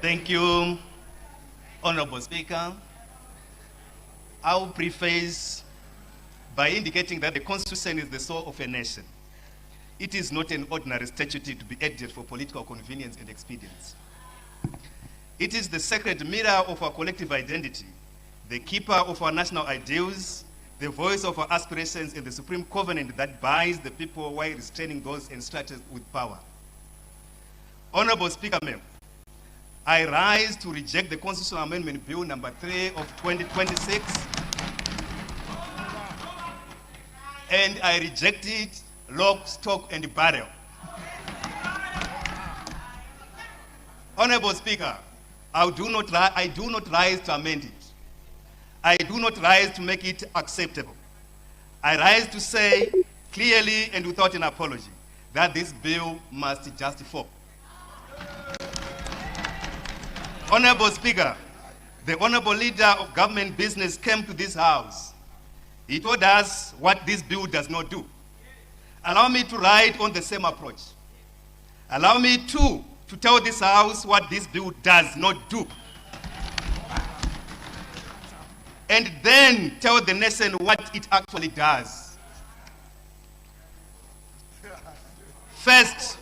Thank you, Honorable Speaker. I'll preface by indicating that the Constitution is the soul of a nation. It is not an ordinary statute to be edited for political convenience and expedience. It is the sacred mirror of our collective identity, the keeper of our national ideals, the voice of our aspirations, and the supreme covenant that binds the people while restraining those entrusted with power. Honorable Speaker, I rise to reject the Constitutional Amendment Bill number 3 of 2026, and I reject it lock, stock, and barrel. Honorable Speaker, I do not rise to amend it. I do not rise to make it acceptable. I rise to say clearly and without an apology that this bill must just fall. Honorable Speaker, the Honorable Leader of Government Business came to this House. He told us what this bill does not do. Allow me to ride on the same approach. Allow me to tell this House what this bill does not do. And then tell the nation what it actually does. First,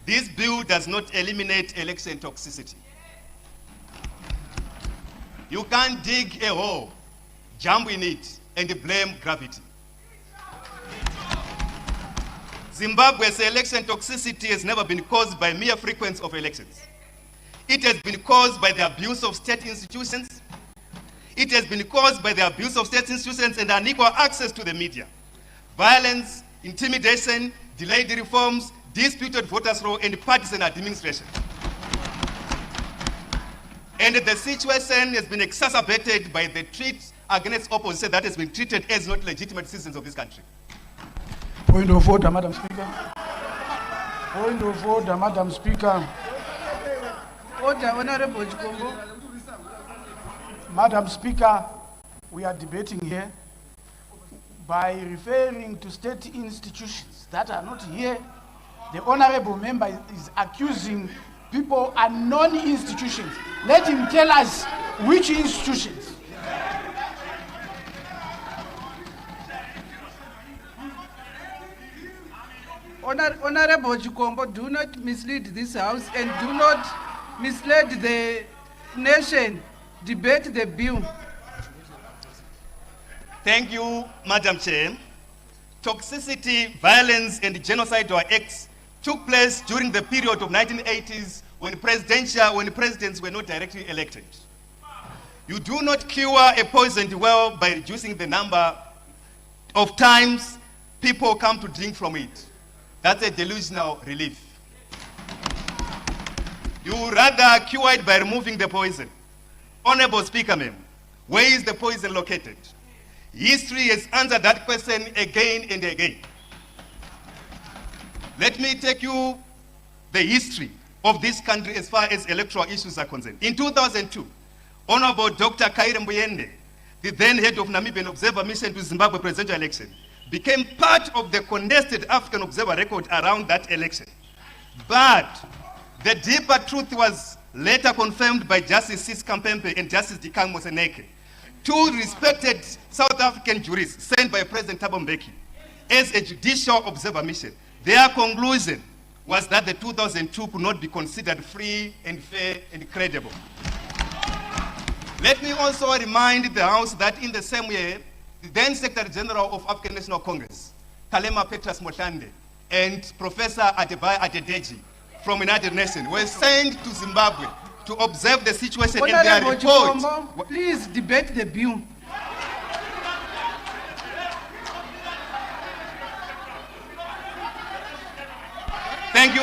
this bill does not eliminate election toxicity. You can't dig a hole, jump in it, and blame gravity. Zimbabwe's election toxicity has never been caused by mere frequency of elections. It has been caused by the abuse of state institutions. It has been caused by the abuse of state institutions and unequal access to the media. Violence, intimidation, delayed reforms, disputed voters' roll, and partisan administration. And the situation has been exacerbated by the treat against opposition that has been treated as not legitimate citizens of this country. Point of order, Madam Speaker. Point of order, Madam Speaker. Order, Honorable Chikombo. Madam Speaker, we are debating here by referring to state institutions that are not here. The honorable member is accusing people are non-institutions. Let him tell us which institutions. Honorable Chikombo, do not mislead this House and do not mislead the nation. Debate the bill. Thank you, Madam Chair. Toxicity, violence, and genocidal acts took place during the period of 1980s when presidents were not directly elected. You do not cure a poisoned well by reducing the number of times people come to drink from it. That's a delusional relief. You rather cure it by removing the poison. Honorable Speaker, where is the poison located? History has answered that question again and again. Let me take you the history of this country as far as electoral issues are concerned. In 2002, Honorable Dr. CAB3, the then head of Namibian Observer Mission to Zimbabwe presidential election, became part of the contested African Observer record around that election. But the deeper truth was later confirmed by Justice Sis Kampempe and Justice Dikang Moseneke, two respected South African jurists sent by President Thabo Mbeki as a judicial observer mission. Their conclusion was that the 2002 could not be considered free and fair and credible. Let me also remind the House that in the same year, the then Secretary General of African National Congress, Kalema Petrus Motlande, and Professor Adebayo Adedeji from United Nations were sent to Zimbabwe to observe the situation in their report. Chikombo, please debate the bill. Thank you,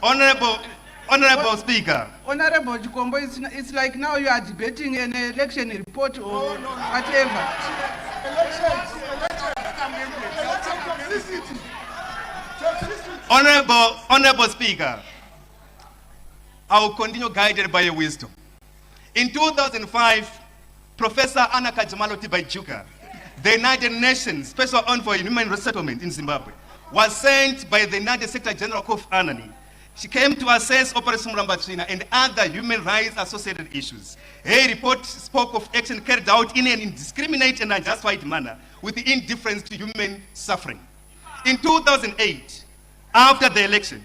Honorable Speaker. Honorable Chikombo, it's like now you are debating an election report or whatever. Honorable Speaker, I will continue guided by your wisdom. In 2005, Professor Anna Kajamaloti Baijuka, the United Nations Special Envoy for Human Resettlement in Zimbabwe, was sent by the United Secretary General Kofi Annan She came to assess Operation Murambatsvina and other human rights associated issues. Her report spoke of action carried out in an indiscriminate and unjustified manner with indifference to human suffering. In 2008, after the election,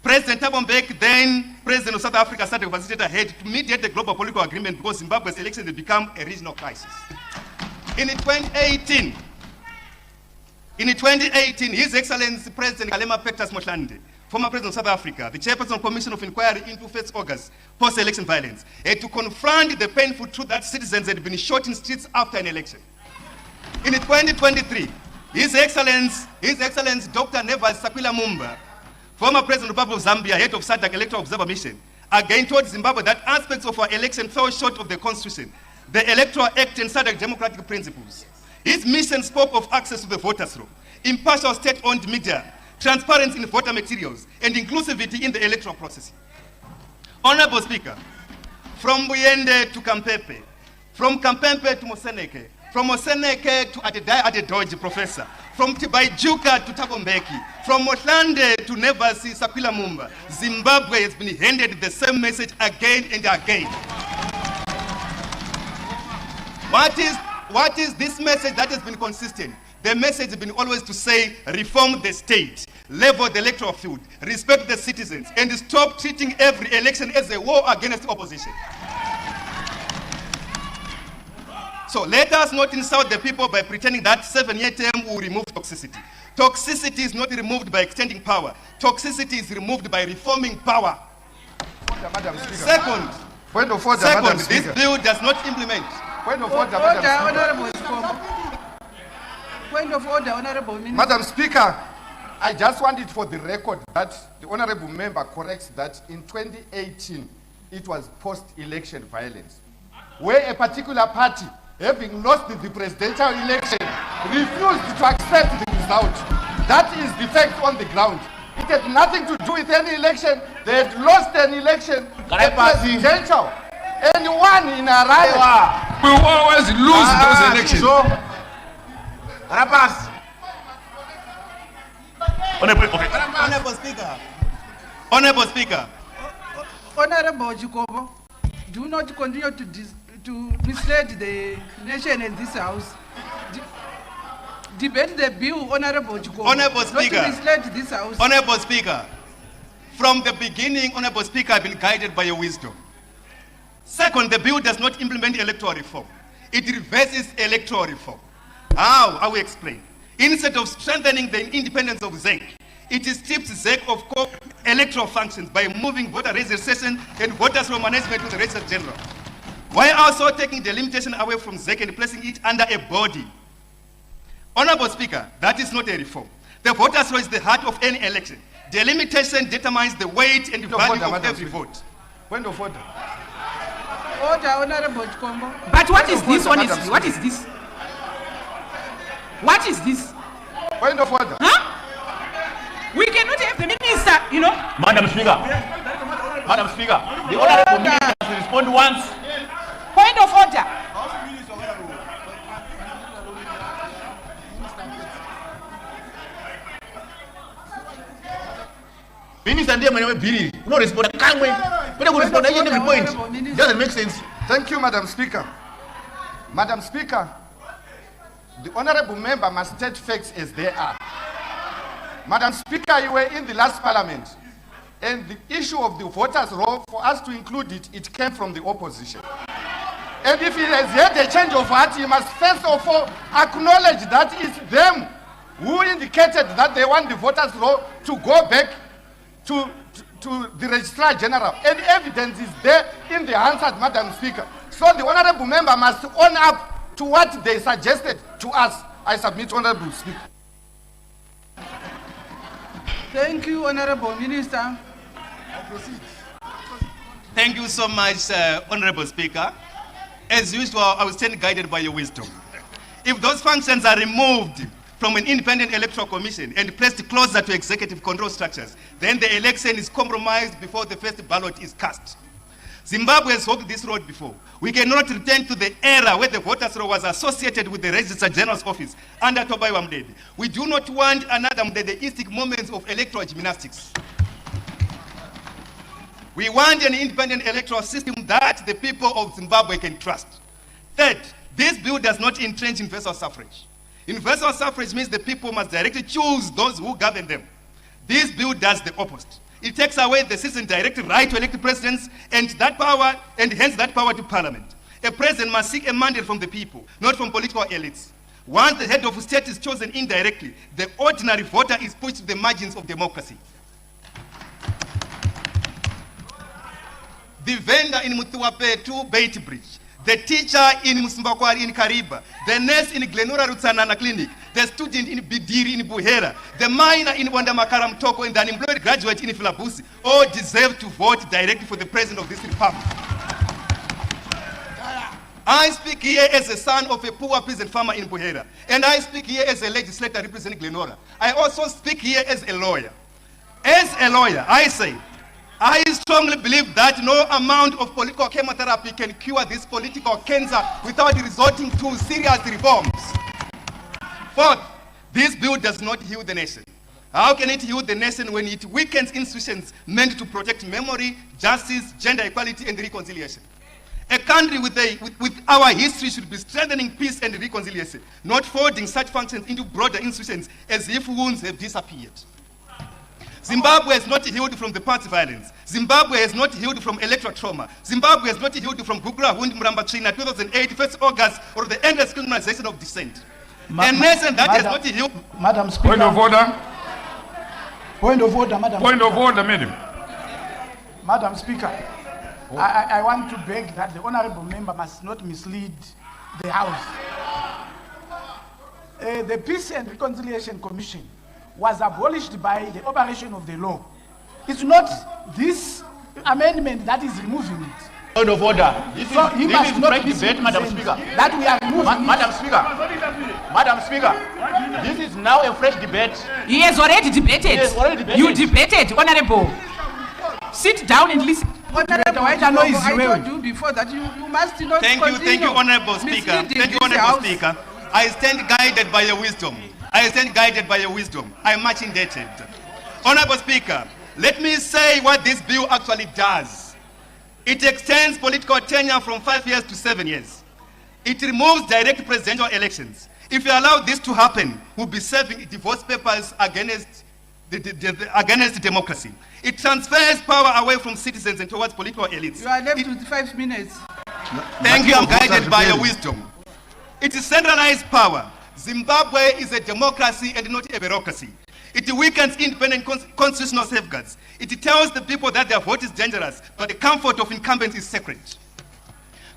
President Thabo Mbeki, then President of South Africa, started to facilitate ahead to mediate the global political agreement because Zimbabwe's election had become a regional crisis. In 2018, His Excellency President Kgalema Pectus Motlanthe, former President of South Africa, the Chairperson of the Commission of Inquiry into 1st August post-election violence, had to confront the painful truth that citizens had been shot in streets after an election. In 2023, His Excellency Dr. Nevas Sakwila Mumba, former President of the Republic of Zambia, head of SADC Electoral Observer Mission, again told Zimbabwe that aspects of our election fell short of the Constitution, the Electoral Act and SADC democratic principles. His mission spoke of access to the voters' roll, impartial state-owned media, transparency in voter materials, and inclusivity in the electoral process. Honorable Speaker, from Buyende to Kampepe, from Kampepe to Moseneke, from Moseneke to Adedoji Professor, from Tibaijuka to Thabo Mbeki, from Motlanthe to Nevasi Sakwila Mumba, Zimbabwe has been handed the same message again and again. What is this message that has been consistent? The message has been always to say, reform the state, level the electoral field, respect the citizens, and stop treating every election as a war against opposition. So let us not insult the people by pretending that 7-year term will remove toxicity. Toxicity is not removed by extending power. Toxicity is removed by reforming power. Madam Speaker. Second, Point of order, Madam this Speaker. bill does not implement. Point of order, Madam Speaker. Honorable Chikombo. Point of order, Honorable Minister. Madam Speaker, I just want it for the record that the Honorable Member corrects that in 2018, it was post-election violence, where a particular party, having lost the presidential election, refused to accept the result. That is the fact on the ground. It had nothing to do with any election. They had lost an election, a presidential, and won in a riot. We will always lose those elections. So, Honorable Speaker. Honorable Chikombo, do not continue to mislead the nation and this house. Debate the bill, Honorable Chikombo. Honorable Speaker. Not to mislead this house. Honorable Speaker, from the beginning, Honorable Speaker, I've been guided by your wisdom. Second, the bill does not implement electoral reform. It reverses electoral reform. How? I will explain. Instead of strengthening the independence of ZEC, it strips ZEC of core electoral functions by moving voter registration and voters' roll management to the Registrar General, while also taking the limitation away from ZEC and placing it under a body. Honorable Speaker, that is not a reform. The voters' roll is the heart of any election. The limitation determines the weight and value of every vote. point of order. Order, Honorable Chikombo. But what is this, honestly? What is this? What is this? Point of order. Huh? We cannot have the minister, you know. Madam Speaker, Madam Speaker, the Honorable Minister has to respond once. Point of order. Minister ndiye mwenye bili. No respond. Kamwe. Pele ku respond at every point. Doesn't make sense. Thank you, Madam Speaker. Madam Speaker, the Honorable Member must state facts as they are. Madam Speaker, you were in the last Parliament, and the issue of the voters' roll, for us to include it, it came from the opposition. And if he has had a change of heart, he must first of all acknowledge that it's them who indicated that they want the voters' roll to go back to the Registrar General. And evidence is there in the answers, Madam Speaker. So the Honorable Member must own up to what they suggested to us. I submit, Honorable Speaker. Thank you, Honorable Minister. Thank you so much, Honorable Speaker. As usual, I will stand guided by your wisdom. If those functions are removed from an independent electoral commission and placed closer to executive control structures, then the election is compromised before the first ballot is cast. Zimbabwe has walked this road before. We cannot return to the era where the voters' roll was associated with the Registrar General's office under Tobai Wamdede. We do not want another Mdedeistic moments of electoral gymnastics. We want an independent electoral system that the people of Zimbabwe can trust. Third, this bill does not entrench universal suffrage. Universal suffrage means the people must directly choose those who govern them. This bill does the opposite. It takes away the citizen direct right to elect presidents and hence that power to parliament. A president must seek a mandate from the people, not from political elites. Once the head of state is chosen indirectly, the ordinary voter is pushed to the margins of democracy. The vendor in Muthuwape 2 Bait Bridge, the teacher in Musimbakwari in Kariba, the nurse in Glenora Rutsanana Clinic, the student in Bidiri in Buhera, the miner in Wandamakaram Toko, and the unemployed graduate in Filabusi all deserve to vote directly for the president of this republic. I speak here as a son of a poor peasant farmer in Buhera, and I speak here as a legislator representing Glenora. I also speak here as a lawyer. As a lawyer, I say, I strongly believe that no amount of political chemotherapy can cure this political cancer without resorting to serious reforms. Fourth, this bill does not heal the nation. How can it heal the nation when it weakens institutions meant to protect memory, justice, gender equality, and reconciliation? A country with our history should be strengthening peace and reconciliation, not folding such functions into broader institutions as if wounds have disappeared. Zimbabwe has not healed from the past violence. Zimbabwe has not healed from electoral trauma. Zimbabwe has not healed from Gugura Hundi Muramba China 2008, 1st August, or the endless criminalization of dissent. A nation that has not healed. Madam Speaker. Point of order. Point of order, Madam Point Speaker. of order, madam. Madam Speaker, I want to beg that the honorable member must not mislead the House. The Peace and Reconciliation Commission was abolished by the operation of the law. It's not this amendment that is removing it. Point of order. This So is, he this must is not fresh be debate, Madam Speaker. that we are removing Madam Speaker. Madam Speaker. This is now a fresh debate. He has already debated. He has already debated. You debated, Honorable. Sit down and listen. Honorable Why the noise Chikombo, I you told you before that you must not Thank you, Honorable Speaker. misleading Thank you, this Honorable House. Speaker. I stand guided by your wisdom. I stand guided by your wisdom. I am much indebted. Honorable Speaker, let me say what this bill actually does. It extends political tenure from 5 years to 7 years. It removes direct presidential elections. If you allow this to happen, we'll be serving divorce papers against democracy. It transfers power away from citizens and towards political elites. You are left with 5 minutes. Thank you, I'm guided by your wisdom. It is centralized power. Zimbabwe is a democracy and not a bureaucracy. It weakens independent constitutional safeguards. It tells the people that their vote is dangerous, but the comfort of incumbents is sacred.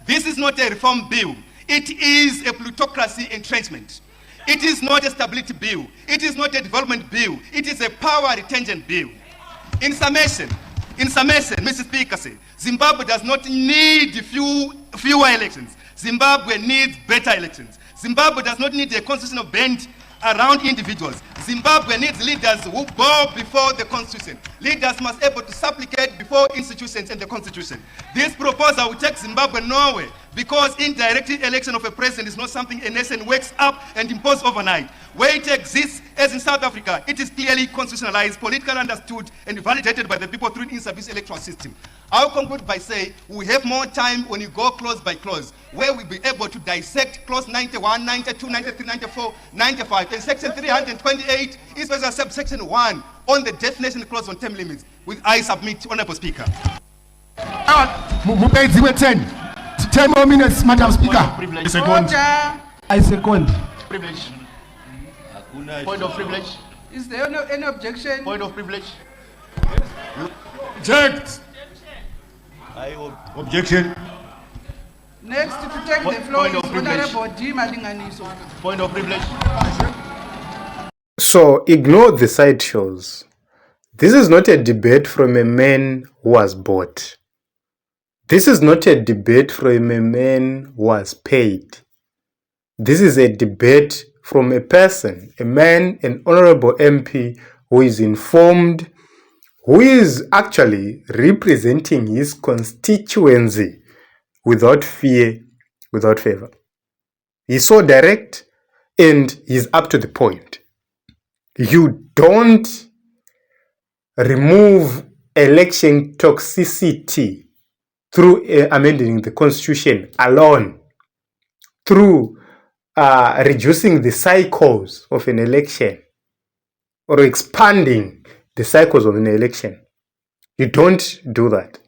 This is not a reform bill. It is a plutocracy entrenchment. It is not a stability bill. It is not a development bill. It is a power retention bill. In summation, Mr. Speaker, Zimbabwe does not need fewer elections. Zimbabwe needs better elections. Zimbabwe does not need a constitutional bent around individuals. Zimbabwe needs leaders who go before the constitution. Leaders must be able to supplicate before institutions and the constitution. This proposal will take Zimbabwe nowhere because indirect election of a president is not something a nation wakes up and imposes overnight. Where it exists, as in South Africa, it is clearly constitutionalized, politically understood, and validated by the people through an in-service electoral system. I'll conclude by saying we have more time when you go clause by clause, where we'll be able to dissect clause 91, 92, 93, 94, 95, and section 328 is as a subsection 1 on the definition clause on term limits, which I submit, Honorable Speaker. 10 more minutes, Madam Speaker. Privilege. Order. I second. Privilege. Point of privilege. Is there any objection? Point of privilege. Object. Objection. Next to take the floor Point is of privilege. Honorable D. Malinganiso. Point of privilege. So ignore the sideshows. This is not a debate from a man who was bought. This is not a debate from a man who was paid. This is a debate from a person, a man, an honorable MP who is informed, who is actually representing his constituency without fear, without favor. He's so direct and he's up to the point. You don't remove election toxicity through amending the constitution alone, through reducing the cycles of an election or expanding the cycles of an election. You don't do that.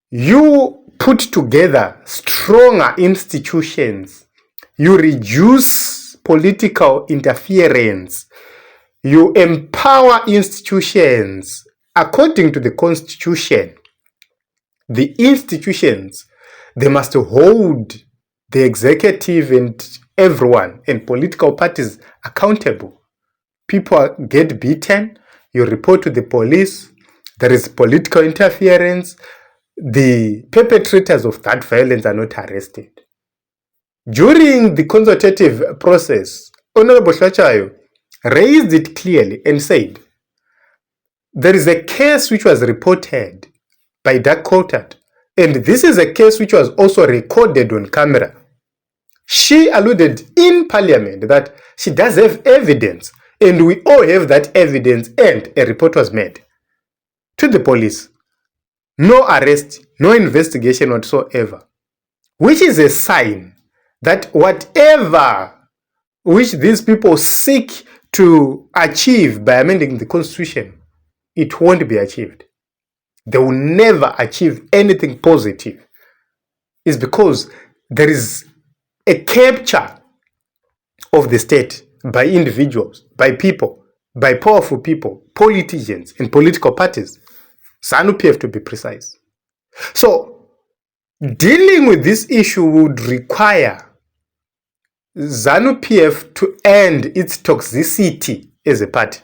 You put together stronger institutions. You reduce political interference. You empower institutions according to the constitution. The institutions, they must hold the executive and everyone and political parties accountable. People get beaten, you report to the police, there is political interference, the perpetrators of that violence are not arrested. During the consultative process, Honorable Shachayo raised it clearly and said, there is a case which was reported by Doug Coulthard, and this is a case which was also recorded on camera. She alluded in Parliament that she does have evidence, and we all have that evidence, and a report was made to the police. No arrest, no investigation whatsoever, which is a sign that whatever which these people seek to achieve by amending the constitution, it won't be achieved. They will never achieve anything positive. It's because there is a capture of the state by individuals, by people, by powerful people, politicians, and political parties. ZANU-PF to be precise. So, dealing with this issue would require ZANU-PF to end its toxicity as a party.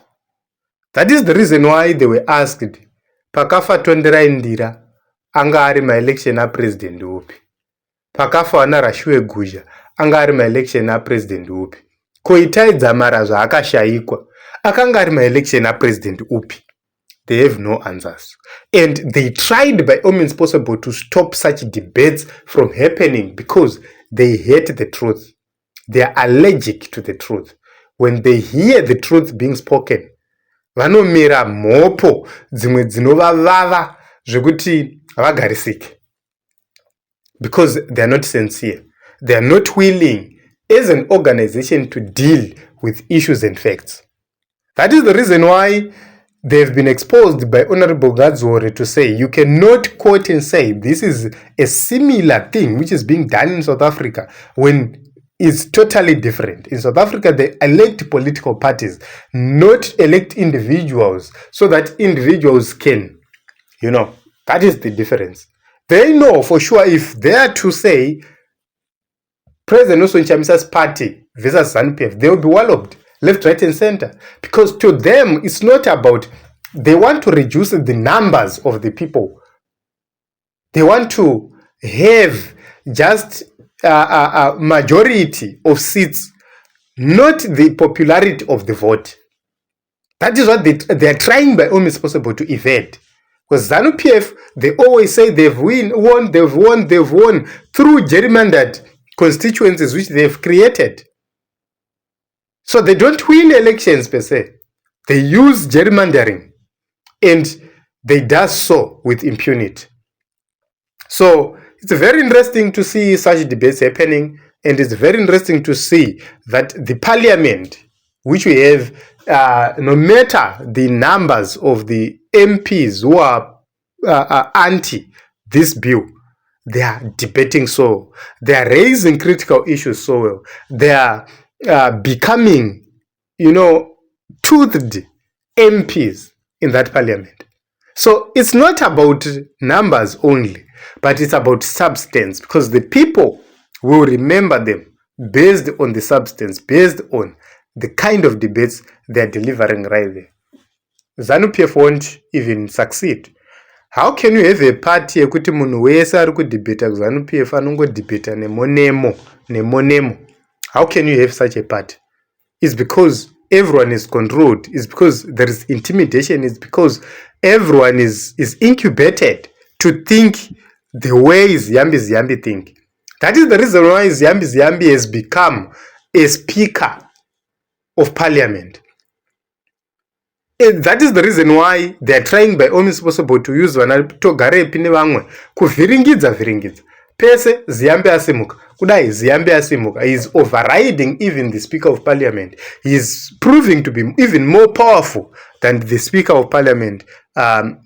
That is the reason why they were asked, Pakafa Tondera Indira, anga ari ma-election a president upi. Pakafa wana Rashwe Guja, anga ari ma-election a president upi. Koitai Dzamara zvaakashayikwa, akanga ari ma-election a president upi. They have no answers. And they tried by all means possible to stop such debates from happening because they hate the truth. They are allergic to the truth. When they hear the truth being spoken, vanomira mhopo dzimwe dzinovavava zvekuti havagarisiki. Because they are not sincere. They are not willing as an organization to deal with issues and facts. That is the reason why they've been exposed by Honorable Gadzore to say you cannot quote and say this is a similar thing which is being done in South Africa when it's totally different. In South Africa, they elect political parties, not elect individuals, so that individuals can, that is the difference. They know for sure if they are to say President Nelson Chamisa's party versus ZANU-PF, they will be walloped left, right, and center. Because to them, it's not about, they want to reduce the numbers of the people. They want to have just a majority of seats, not the popularity of the vote. That is what they are trying by all means possible to evade. Because ZANU-PF, they always say they've won through gerrymandered constituencies which they've created. So they don't win elections per se. They use gerrymandering and they do so with impunity. So it's very interesting to see such debates happening, and it's very interesting to see that the parliament, which we have, no matter the numbers of the MPs who are anti this bill, they are debating so, they are raising critical issues so well, they are becoming, toothed MPs in that parliament. So it's not about numbers only, but it's about substance, because the people will remember them based on the substance, based on the kind of debates they're delivering right there. ZANU-PF won't even succeed. How can you have a party yekuti munhu wese ari kudebata ZANU-PF anongodebata nemonemo? How can you have such a party? It's because everyone is controlled. It's because there is intimidation. It's because everyone is incubated to think the way Ziyambi think. That is the reason why Ziyambi has become a speaker of parliament. That is the reason why they are trying by all means possible to use vana togarepi nevamwe kuvhiringidza pese Ziyambe asimuka kudai Ziyambe asimuka. He is overriding even the Speaker of Parliament. He is proving to be even more powerful than the Speaker of Parliament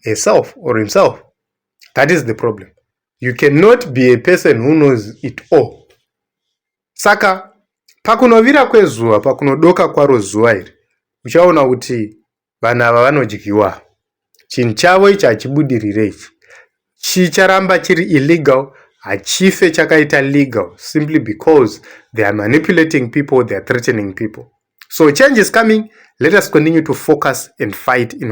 herself or himself. That is the problem. You cannot be a person who knows it all. Saka pakunovira kwezuva, pakunodoka kwaro zuva iri, uchaona kuti vana ava vanodyiwa. Chinhu chavo ichi hachibudirire ichi. Chicharamba chiri illegal, hachife chakaita legal, simply because they are manipulating people, they are threatening people. So change is coming. Let us continue to focus and fight in